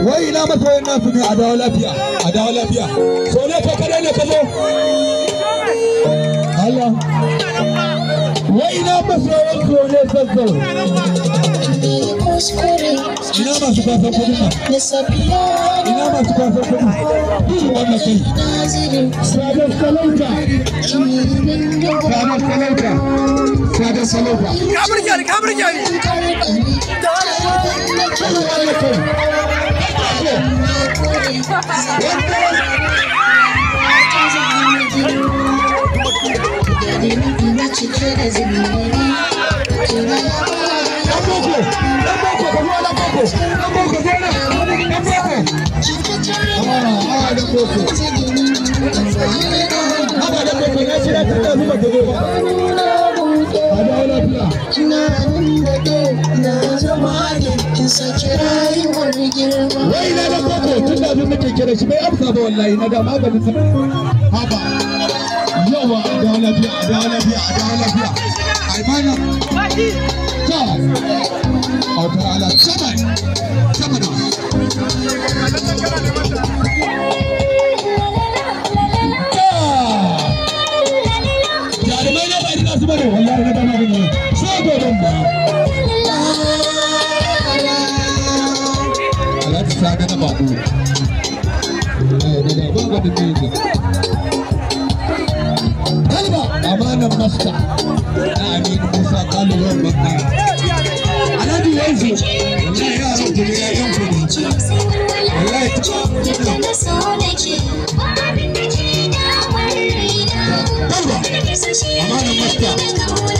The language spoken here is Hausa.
wai ina masoyin nasu ne a dawo lafiya, a dawo lafiya. So ne ko kadai ne ka zo? Allah. Wai ina masoyin so ne sassan. Ina masu kwasan kudin nan? Ina masu kwasan kudin? Wannan kai. Sadar Salauta. Sadar Salauta. Sadar Salauta. Kamar gyari, kamar gyari. Wai na da koko tun da abin muke kira shi bai amsa ba wallahi na da maganin sa haba yawa a dawo lafiya a dawo lafiya a dawo lafiya ai mana ta auta ala saman samana jarumai na ba ina su bane wallahi na da maganin so godon ba Saga na babu. Daga banga da teku. Kalba amanan masta. Na Aminu Musa Kaluwan Banga. Alhaji Wanzu. Wallahi yaran ku ne yayan ku ne. Wallahi Kalba amanan masta.